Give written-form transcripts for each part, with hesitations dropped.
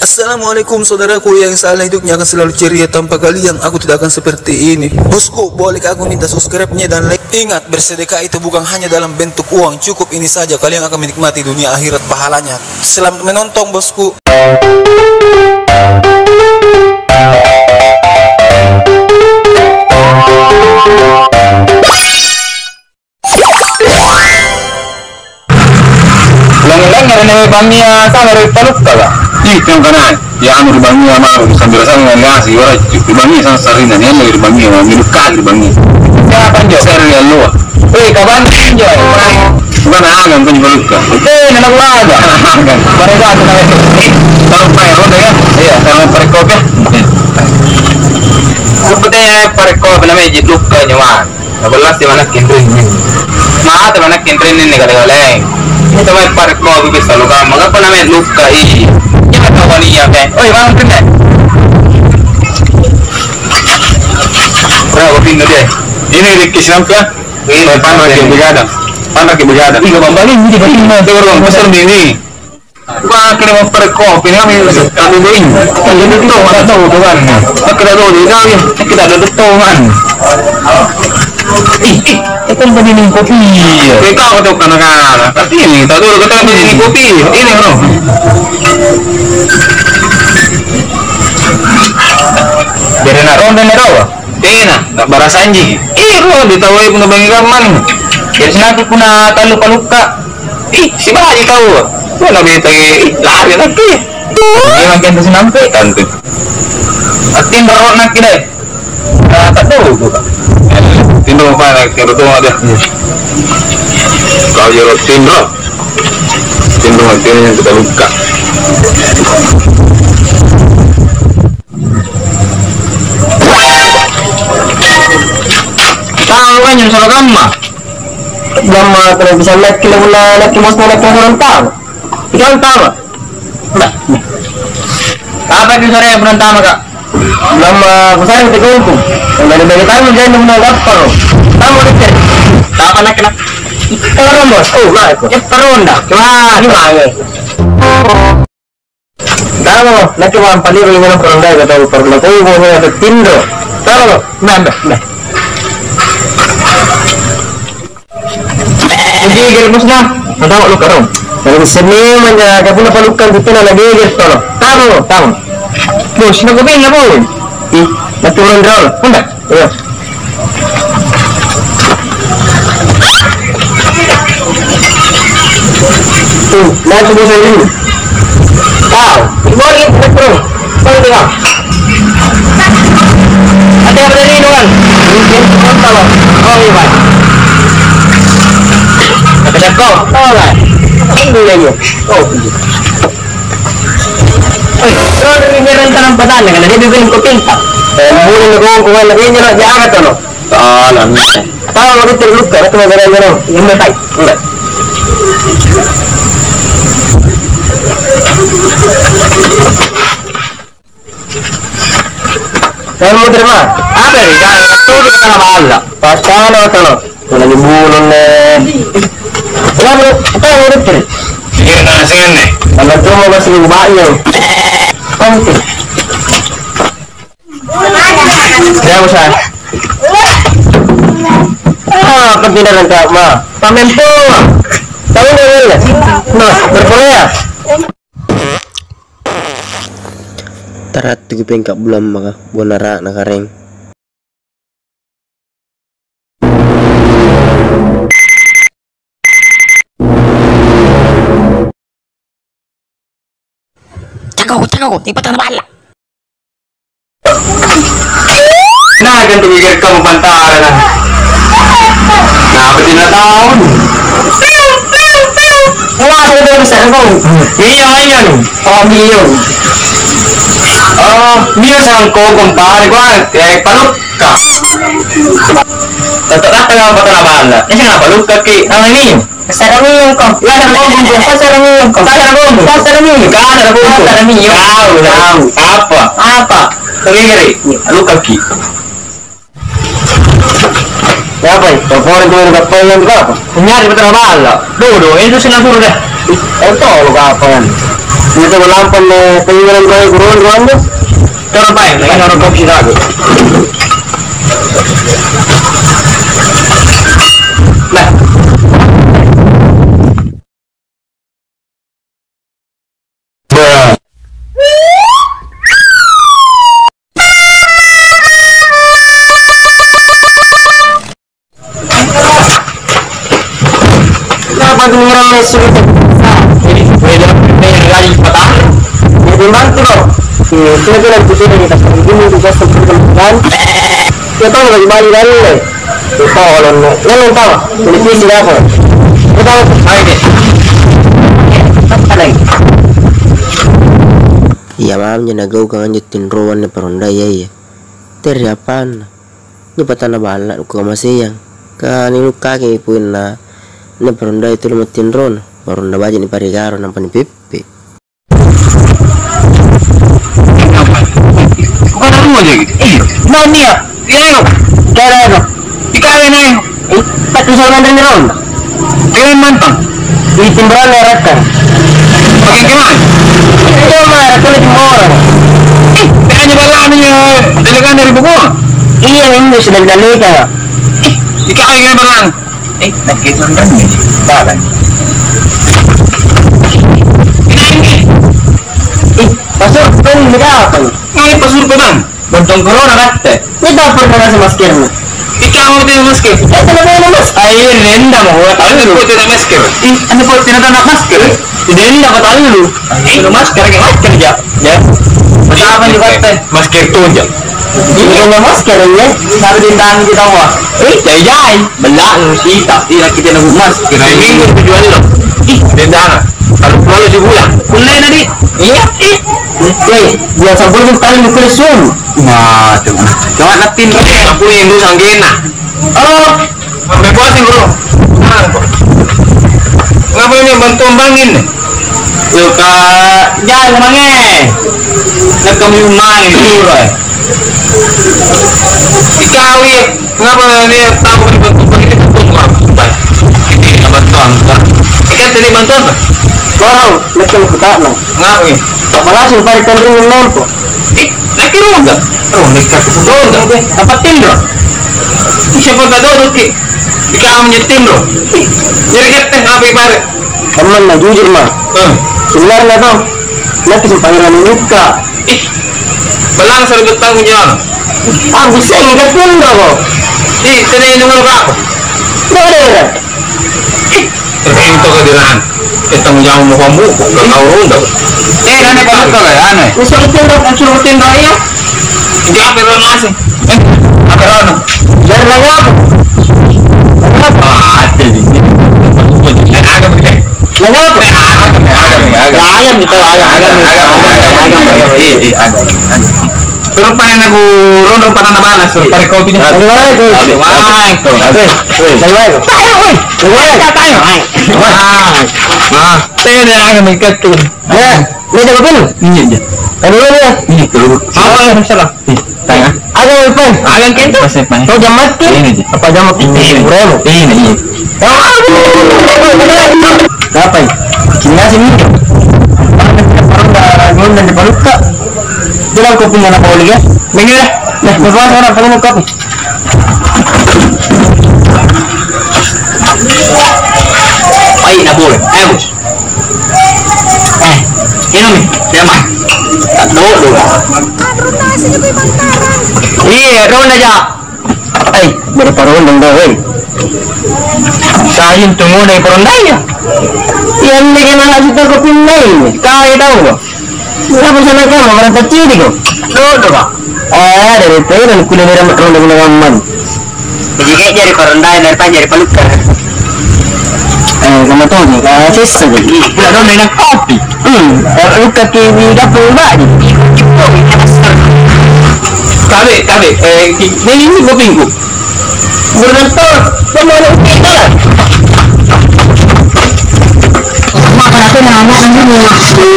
Assalamualaikum saudaraku, yang salah hidupnya akan selalu ceria. Tanpa kalian aku tidak akan seperti ini. Bosku, boleh aku minta subscribe-nya dan like? Ingat, bersedekah itu bukan hanya dalam bentuk uang. Cukup ini saja, kalian akan menikmati dunia akhirat pahalanya. Selamat menonton bosku. Lang-lang na bangnya sama dari taluk kagak? Itu yang kanan. Ya anu bangnya mau sambil sama ngasih orang bangnya sama sarina ni lagi bangnya mau minum kali bangnya. Siapa jo? Serial lu. Kapan jo? Bukan angan pun taluk ka. Nak laga. Mereka tu nak taluk pa ron ya. Iya, kalau parekop ya. Sebetulnya parekop namanya jitluk ka nyaman. 12 di mana kindring ni. Nah, di mana kindring ni negara-negara. Ini teman parekop bisa luka. Mengapa namanya luka ini? Jangan kawan iya kan? Oh, bang pindah. Berapa pindah dia? Ini Ricky Sinamka. Ini Panraki Brigada. Panraki Brigada. Ini kembali ini di mana? Itu orang besar ini. Wah, kena parekop ini kami kami ini. Ini itu mana tahu tuan? Kita tahu di kami. Kita ada tuan. Itu begini kopi. Kita untuk anak-anak. Tapi ini, tahu dulu kita begini kopi. Ini loh. Dari naron dan narawa. Tina, tak barasa anjing. Loh, ditawai pun bagi kaman. Jadi sinapi pun talu-paluka. Si bayi tahu. Mana beta lari lagi. Ini makin tu sinampe kantu. Atin baru nak kira. Tak tahu tu. Tindro apa nak kira tu ada. Kau jero tindro yang kita luka. Tahu kan yang salah gamma. Gamma kalau bisa nak kira pula nak mas nak orang tahu. Ikan tahu. Nah. Apa itu sore yang pertama kak? Lama besar kita kumpul. Dari bagi tamu jangan menolak paro. Tamu dicek. Tak apa nak kena. Orang bos. Oh, lah itu. Peronda. Wah, gimana? Tahu, nak cuma paling dengan peronda kata peronda. Tahu mau ada tindo. Tahu, nambah. Jadi gelmus nah. Tahu lu karung. Kalau seni manja kapuna palukan itu na lagi gitu loh. Tahu. Bos, nak kopi na po. Naturun draw. Enggak? Iya. Mau coba saya ini. Tahu. Boleh betul. Boleh tengok. Ada yang berdiri doang. Mungkin kalau. Oh iya pak. Kata kau. Tahu lah. Ini lagi. Oh. Kalau dari tanam petani kan dia bikin kopi. Mungkin kau lagi nyerah jaga tu loh. Tahu lagi terluka itu negara-negara yang metai. Enggak. Saya mau terima. Apa ni? Itu di tengah bala. Pasal atau lo? Lagi bulan ni. Apa mau terima? Ini nasi ni. Kalau cuma masih banyak. Oke. Ya usah. Kepikiran nanti mah. Pamempo. Tahu ni. Nah, berkorea. Tarat tiga pengkap bulan maka bonara nakareng. Cakau, tiba tanah bala. Nah, kan tu pikir kamu pantaran. Nah, betul tahun. Wah, udah besar kau. Iya ni. Oh, Mio. Mio sangko kumpare gua paluka. Tetap tengah tanah bala. Ini kenapa paluka ki? Ini. Pasar Mio kau. Ya ada ngomong pasar Mio kau. Pasar Mio. Tahu. Apa? Kiri. Lu kaki. Apa? Telepon itu udah pengen apa? Nyari betul bala. Dodo, itu senang suruh dah. Itu lu kapan? Ito walampon na pengiran ko yung gurun mo. Pero pa yun, lagi orang kopi lagu. Nah. Kenapa pengiran na sulit? Jadi, lagi patah. Jadi bantu dong. Sila nagpusin kita sa hindi juga sa pagkakulan. Ito ang nagbali dali eh. Ito kalau nang tawa. Pilipin sila ako. Ito ay di. Tapalay. Iya mamnya nagaw ka nga tinruan na paronday ay. Teriapan. Ni patana bala ko masiyang. Kanino kaki puin na paronday itu lumat tinron. Paronda baja ni parigaro ng panipipi. Bukan aku aja gitu. Nani ya? Iya, cara apa? Dikawin aja. Tapi sama dari ronda. Kalian mantap. Di timbalan lerakan. Pakai gimana? Itu mah aku lagi orang. Hanya balanya delegan dari buku. Iya, ini sudah dalekan. Dikawin dengan balang. Lagi ronda nih. Balang. Pasur pun apa? Ini pasur pedang. Bantong corona katte. Ini dapat dengan masker. Ikaw mo din masker. Ito na ba mas? Ay, renda mo. Ano po din masker? Ano po tinatawag masker? Hindi na ba tayo? Ay, masker ka masker ja. Ya. Masama ni katte. Masker to ja. Ini na masker ya. Sabi din dang kita mo. Jay. Bala ng sita. Ila kita na masker. Minggu tujuan lo. Dendana. Kalau pulau si bulan. Kulay na di. Iya. Biasa boleh kali di presum. Nah, coba natin aku yang dulu sanggena. Oh, sampai puasing bro. Ngapa ini bantu bangin? Suka jangan mangen. Nak kami main dulu. Ikaw ya, ngapa ini tahu bantu bangin itu tunggu apa? Ini bantuan. Ikan tadi bantuan apa? Wow, macam kita nak. Ngapa ini? Malasin pa rin yung lampo. Nakironda. Ronda. Dapat timbro. Siya pa gadodot ki. Ikaw niya timbro. Nirigat na happy pare. Kaman na jujur ma. Sebenarnya na to. Nanti sa pangiran ng ka. Balang sa rugutang mo niya. Ang bisa ingat timbro ko. Tinayin naman ako. Nalera. Terhinto ka dirahan. Ito mo dyan mo kamu. Kakaurunda. Nani palut ka kaya ano eh? Ang surutin daw iya? Hindi ka pero nasi. Pero ano? Dari lang ako. Ate din. Agam kita. Lang ako. Agam ito. Agam. Pero pa na nag-ron pa na balas. Pare kopi niya. Tayo na agam ikatun. Ini dah berapa? Ini je. Ada mana? Ini keluar. Apa yang salah? Tanya. Ada apa? Ada kento? Kau jam mati? Ini je. Apa jam mati? Ini. Ini. Apa? Kini sini. Orang dah gulung dan dipalut tak? Bilang kopi mana kau lagi? Minggu dah. Nah, berapa orang kamu mau kopi? Baik, nak boleh. Mus. Ini siapa? Tak tahu dulu. Iya, ron aja. Baru parondang dah, Sahin tunggu dari parondang ya. Yang ni kena nak cerita kopi lain. Kau tahu tak? Kenapa sana kamu orang kecil ni kau? Tahu tak? Dari itu dan kuliner parondang dengan aman. Jadi kayak jadi parondang dari panjang dari palukan. Kamu tahu ni, saya sedih. Tidak tahu dengan kopi. Luka kiwi dapur bagi. Kabe. Ini kopi ku. Bernantor, semua orang kita. Makan aku nama ini.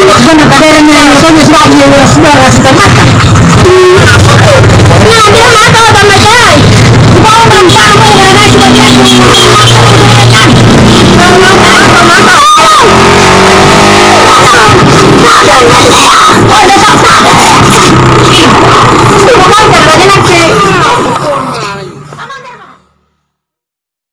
Bukan ada yang sudah sebab dia sudah rasa mata.